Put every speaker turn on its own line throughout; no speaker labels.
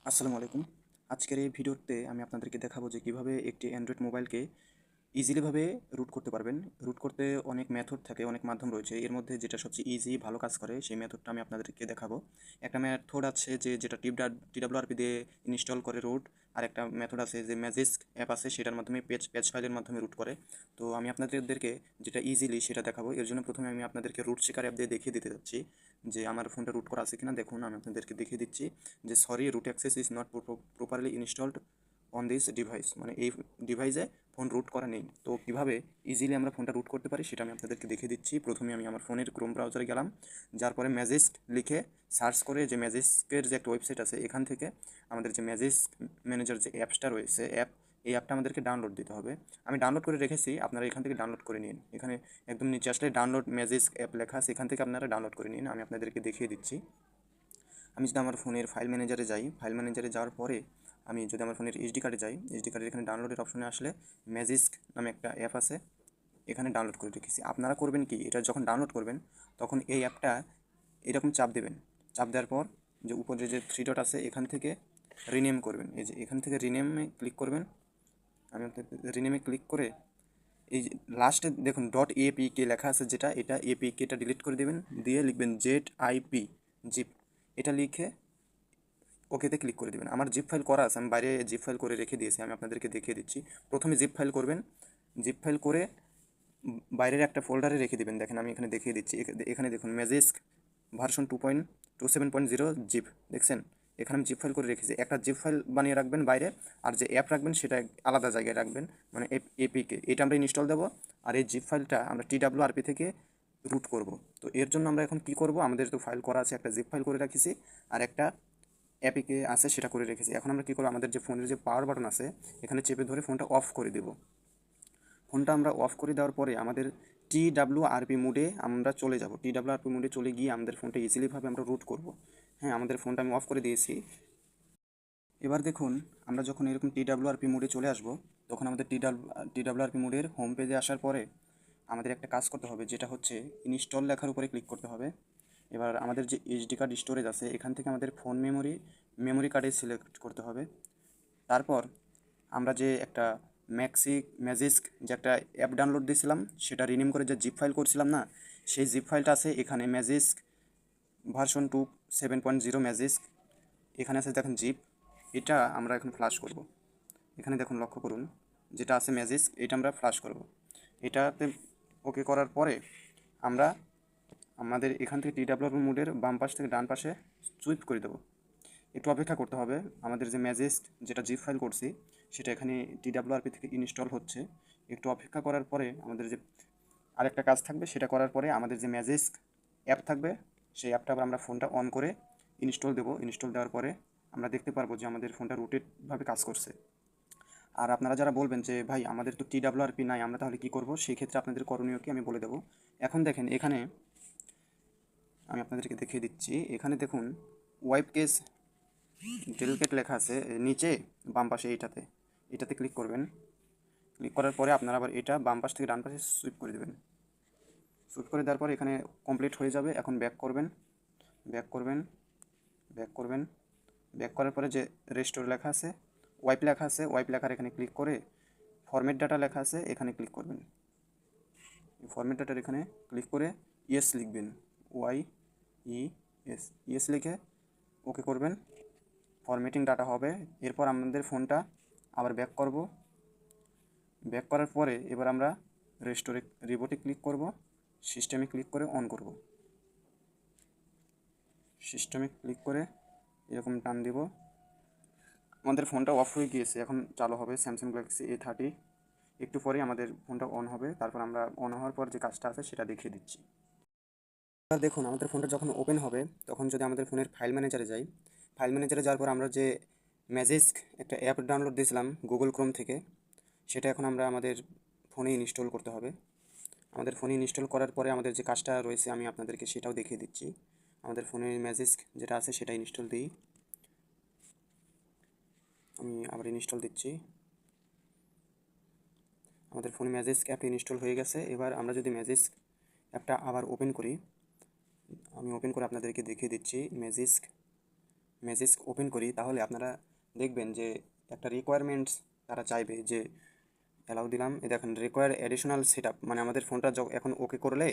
আসসালামু আলাইকুম। আজকের এই ভিডিওতে আমি আপনাদেরকে দেখাবো যে কিভাবে একটি অ্যান্ড্রয়েড মোবাইলকে ইজিলিভাবে রুট করতে পারবেন। রুট করতে অনেক মেথড থাকে, অনেক মাধ্যম রয়েছে। এর মধ্যে যেটা সবচেয়ে ইজি ভালো কাজ করে সেই মেথডটা আমি আপনাদেরকে দেখাবো। একটা মেথড আছে যেটা টিডাব্লিউআরপি দিয়ে ইনস্টল করে রুট, আর একটা মেথড আছে যে ম্যাজিস্ক অ্যাপ আছে সেটার মাধ্যমে পেজ ফাইলের মাধ্যমে রুট করে। তো আমি আপনাদেরকে যেটা ইজিলি সেটা দেখাবো। এর জন্য প্রথমে আমি আপনাদেরকে রুট শেকার অ্যাপ দিয়ে দেখিয়ে দিতে যাচ্ছি যে আমার ফোনটা রুট করা আছে কিনা। দেখুন, আমি আপনাদেরকে দেখিয়ে দিচ্ছি যে sorry, root access is not properly installed on this device, মানে এই ডিভাইসে ফোন রুট করা নেই। তো কীভাবে ইজিলি আমরা ফোনটা রুট করতে পারি সেটা আমি আপনাদেরকে দেখিয়ে দিচ্ছি। প্রথমে আমি আমার ফোনের ক্রোম ব্রাউজারে গেলাম, যার পরে ম্যাজিস্ক লিখে সার্চ করে যে ম্যাজিস্কের যে একটা ওয়েবসাইট আছে এখান থেকে আমাদের যে ম্যাজিস্ক ম্যানেজার যে অ্যাপসটা রয়েছে এই অ্যাপটা আমাদেরকে ডাউনলোড দিতে হবে। আমি ডাউনলোড করে রেখেছি, আপনারা এখান থেকে ডাউনলোড করে নিন। এখানে একদম নিচে আসলে ডাউনলোড ম্যাজিস্ক অ্যাপ লেখা আছে, এখান থেকে আপনারা ডাউনলোড করে নিন। আমি আপনাদেরকে দেখিয়ে দিচ্ছি। আমি যদি আমার ফোনের ফাইল ম্যানেজারে যাই, ফাইল ম্যানেজারে যাওয়ার পরে আমি যদি আমার ফোনের এইচডি কার্ডে যাই, এইচডি কার্ডের এখানে ডাউনলোডের অপশনে আসলে ম্যাজিস্ক নামে একটা অ্যাপ আছে, এখানে ডাউনলোড করে রেখেছি। আপনারা করবেন কি, এটা যখন ডাউনলোড করবেন তখন এই অ্যাপটা এরকম চাপ দেবেন। চাপ দেওয়ার পর যে উপরে যে থ্রি ডট আছে এখান থেকে রিনেম করবেন। এই যে এখান থেকে রিনেমে ক্লিক করবেন। আমি রিনেমে ক্লিক করে এই যে লাস্টে দেখুন .apk লেখা আছে, যেটা এটা apkটা ডিলিট করে দেবেন, দিয়ে লিখবেন জিপ, এটা লিখে ওকেতে ক্লিক করে দেবেন। আমার জিপ ফাইল করা আছে, আমি বাইরে জিপ ফাইল করে রেখে দিয়েছি, আমি আপনাদেরকে দেখিয়ে দিচ্ছি। প্রথমে জিপ ফাইল করবেন, জিপ ফাইল করে বাইরের একটা ফোল্ডারে রেখে দেবেন। দেখেন আমি এখানে দেখিয়ে দিচ্ছি। এখানে দেখুন ম্যাজিস্ক ভার্সন 2.27.0 জিপ, দেখছেন এখানে আমি জিপ ফাইল করে রেখেছি। একটা জিপ ফাইল বানিয়ে রাখবেন বাইরে, আর যে অ্যাপ রাখবেন সেটা আলাদা জায়গায় রাখবেন, মানে এপিকে এটা আমরা ইনস্টল দেবো। আর এই জিপ ফাইলটা আমরা টিডাব্লিউআরপি থেকে রুট করব। তো এর জন্য আমরা এখন কি করব, আমাদের তো ফাইল করা আছে, একটা জিপ ফাইল করে রাখেছি আর একটা অ্যাপিকে আছে সেটা করে রেখেছি। এখন আমরা কী করবো, আমাদের যে ফোনের যে পাওয়ার বাটন আছে এখানে চেপে ধরে ফোনটা অফ করে দেব। ফোনটা আমরা অফ করে দেওয়ার পরে আমাদের টিডাব্লিউআরপি মোডে আমরা চলে যাব। টিডাব্লিউআরপি মোডে চলে গিয়ে আমাদের ফোনটা ইজিলিভাবে আমরা রুট করব। হ্যাঁ, আমাদের ফোনটা আমি অফ করে দিয়েছি। এবার দেখুন, আমরা যখন এরকম টিডাব্লিউআরপি মোডে চলে আসব তখন আমাদের টিডাব্লিউআরপি মোডের হোম পেজে আসার পরে আমাদের একটা কাজ করতে হবে, যেটা হচ্ছে ইনস্টল লেখার উপরে ক্লিক করতে হবে। এবার আমাদের যে এইচডি কার্ড স্টোরেজ আছে এখান থেকে আমাদের ফোন মেমোরি কার্ডে সিলেক্ট করতে হবে। তারপর আমরা যে একটা ম্যাজিস্ক যে একটা অ্যাপ ডাউনলোড দিয়েছিলাম সেটা রিনেম করে যে জিপ ফাইল করছিলাম না, সেই জিপ ফাইলটা আছে এখানে ম্যাজিস্ক ভার্সন 2.7.0 ম্যাজিস্ক, এখানে আছে দেখেন জিপ, এটা আমরা এখন ফ্লাশ করব। এখানে দেখুন লক্ষ্য করুন যেটা আছে ম্যাজিস্ক, এটা আমরা ফ্লাশ করব। এটাতে ওকে করার পরে আমরা আমাদের এখান থেকে টিডাব্লিউআর মোডের বাম পাশ থেকে ডান পাশে সুইপ করে দেবো। একটু অপেক্ষা করতে হবে, আমাদের যে ম্যাজিস্ক যেটা জিপ ফাইল করছি সেটা এখানে টিডাব্লিউআরপি থেকে ইনস্টল হচ্ছে। একটু অপেক্ষা করার পরে আমাদের যে আরেকটা কাজ থাকবে, সেটা করার পরে আমাদের যে ম্যাজিস্ক অ্যাপ থাকবে সেই অ্যাপটা আবার আমরা ফোনটা অন করে ইনস্টল দেবো। ইনস্টল দেওয়ার পরে আমরা দেখতে পারবো যে আমাদের ফোনটা রুটেডভাবে কাজ করছে। আর আপনারা যারা বলবেন যে ভাই আমাদের তো টিডাব্লিউআরপি নাই, আমরা তাহলে কী করবো, সেই ক্ষেত্রে আপনাদের করণীয় কি আমি বলে দেবো। এখন দেখেন এখানে আমি আপনাদেরকে দেখিয়ে দিচ্ছি। এখানে দেখুন ওয়াইপ কেস ডেলিকেট লেখা আছে নিচে বাম পাশে, এটাতে ক্লিক করবেন। ক্লিক করার পরে আপনারা আবার এটা বাম পাশ থেকে ডান পাশে সুইপ করে দেবেন। সুইপ করে দেওয়ার পরে এখানে কমপ্লিট হয়ে যাবে। এখন ব্যাক করবেন, ব্যাক করবেন, ব্যাক করবেন। ব্যাক করার পরে যে রেস্টোর লেখা আছে, ওয়াইপ লেখা আছে, ওয়াইপ লেখার এখানে ক্লিক করে ফরম্যাট ডাটা লেখা আছে এখানে ক্লিক করবেন। ফরম্যাট ডাটার এখানে ক্লিক করে ইয়েস লিখবেন, ইয়েস লিখে ওকে করবেন। ফরম্যাটিং ডাটা হবে। এরপর আমাদের ফোনটা আবার ব্যাক করব। ব্যাক করার পরে এবার আমরা রিবোটে ক্লিক করব, সিস্টেমে ক্লিক করে অন করব। সিস্টেমে ক্লিক করে এরকম টান দিব। আমাদের ফোনটা অফ হয়ে গিয়েছে, এখন চালু হবে স্যামসাং গ্যালাক্সি A30। একটু পরে আমাদের ফোনটা অন হবে, তারপর আমরা অন হওয়ার পর যে কাজটা আছে সেটা দেখিয়ে দিচ্ছি। এবার দেখুন আমাদের ফোনটা যখন ওপেন হবে তখন যদি আমাদের ফোনের ফাইল ম্যানেজারে যাই, ফাইল ম্যানেজারে যাওয়ার পর আমরা যে ম্যাজিস্ক একটা অ্যাপ ডাউনলোড দিয়েছিলাম গুগল ক্রোম থেকে, সেটা এখন আমরা আমাদের ফোনে ইনস্টল করতে হবে। আমাদের ফোনে ইনস্টল করার পরে আমাদের যে কাজটা রয়েছে আমি আপনাদেরকে সেটাও দেখিয়ে দিচ্ছি। আমাদের ফোনে ম্যাজিস্ক যেটা আছে সেটা ইনস্টল দিই। আমি আবার ইনস্টল দিচ্ছি। আমাদের ফোনে ম্যাজিস্ক অ্যাপ ইনস্টল হয়ে গেছে। এবার আমরা যদি ম্যাজিস্ক অ্যাপটা আবার ওপেন করি, আমি ওপেন করে আপনাদেরকে দেখিয়ে দিচ্ছি। ম্যাজিস্ক ম্যাজিস্ক ওপেন করি, তাহলে আপনারা দেখবেন যে একটা রিকোয়ারমেন্টস তারা চাইবে যে অ্যালাউ দিলাম, এই দেখেন রিকোয়ার অ্যাডিশনাল সেট আপ, মানে আমাদের ফোনটা এখন ওকে করলে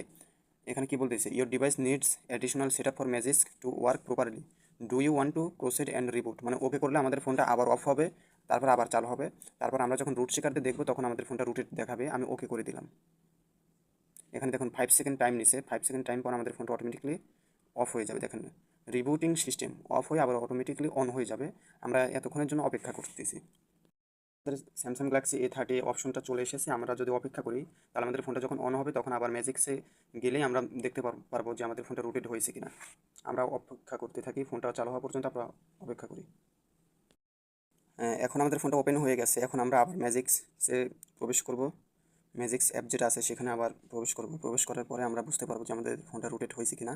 এখানে কি বলতেছে, your device needs additional set up for Magisk to work properly, do you want to proceed and reboot, মানে ওকে করলে আমাদের ফোনটা আবার অফ হবে, তারপর আবার চালু হবে, তারপর আমরা যখন রুট শেখারতে দেখবো তখন আমাদের ফোনটা রুটেড দেখাবে। আমি ওকে করে দিলাম। এখানে দেখুন 5 সেকেন্ড টাইম নিছে, 5 সেকেন্ড টাইম পর আমাদের ফোনটা অটোমেটিকলি অফ হয়ে যাবে। দেখেন রিবুটিং সিস্টেম অফ হয়ে আবার অটোমেটিকলি অন হয়ে যাবে। আমরা এতক্ষণের জন্য অপেক্ষা করতেছি। আমাদের স্যামসাং গ্যালাক্সি A30 অপশনটা চলে এসেছে। আমরা যদি অপেক্ষা করি তাহলে আমাদের ফোনটা যখন অন হবে তখন আবার ম্যাজিক্সে গেলেই আমরা দেখতে পারবো যে আমাদের ফোনটা রুটেড হয়েছে কিনা। আমরা অপেক্ষা করতে থাকি, ফোনটা চালু হওয়া পর্যন্ত আমরা অপেক্ষা করি। এখন আমাদের ফোনটা ওপেন হয়ে গেছে। এখন আমরা আবার ম্যাজিক্সে প্রবেশ করব। ম্যাজিক্স অ্যাপ যেটা আছে সেখানে আবার প্রবেশ করব। প্রবেশ করার পরে আমরা বুঝতে পারবো যে আমাদের ফোনটা রুটেড হয়েছে কিনা।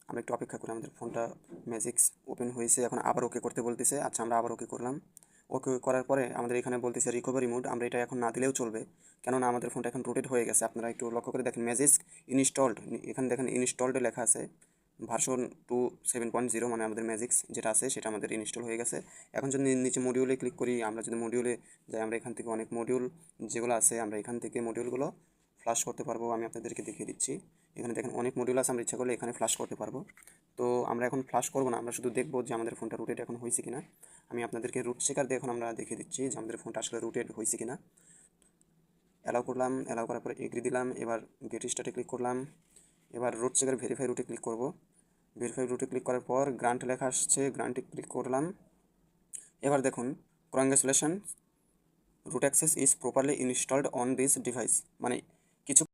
আমরা একটু অপেক্ষা করি। আমাদের ফোনটা ম্যাজিক্স ওপেন হয়েছে, এখন আবার ওকে করতে বলতেছে। আচ্ছা, আমরা আবার ওকে করলাম। ওকে করার পরে আমাদের এখানে বলতেছে রিকভারি মোড। আমরা এটা এখন না দিলেও চলবে, কেননা আমাদের ফোনটা এখন রুটেড হয়ে গেছে। আপনারা একটু লক্ষ্য করে দেখেন, ম্যাজিক্স ইনস্টলড, এখানে দেখেন ইনস্টলড লেখা আছে। ভার্সন 2.7.0, মানে আমাদের ম্যাজিক্স যেটা আছে সেটা আমাদের ইনস্টল হয়ে গেছে। এখন যদি নিচে মডিউলে ক্লিক করি, আমরা যদি মডিউলে যাই, আমরা এখান থেকে অনেক মডিউল যেগুলো আছে আমরা এখান থেকে মডিউলগুলো ফ্লাশ করতে পারবো। আমি আপনাদেরকে দেখিয়ে দিচ্ছি। এখানে দেখেন অনেক মডিউল আছে, আমরা ইচ্ছা করলে এখানে ফ্লাশ করতে পারবো। তো আমরা এখন ফ্লাশ করবো না, আমরা শুধু দেখবো যে আমাদের ফোনটা রুটেড এখন হয়েছে কিনা। আমি আপনাদেরকে রুট চেকার দিয়ে এখন আমরা দেখিয়ে দিচ্ছি যে আমাদের ফোনটা আসলে রুটেড হয়েছে কিনা। অ্যালাউ করলাম, অ্যালাউ করার পরে এগ্রি দিলাম। এবার গেট স্টার্টে ক্লিক করলাম। এবার রুট চেকার ভেরিফাই রুটে ক্লিক করব। ভেরিফাই রুটে ক্লিক করার পর গ্রান্ট লেখা আসছে, গ্রান্টে ক্লিক করলাম। এবার দেখুন, congratulation, root access is properly installed on this device, মানে কিছু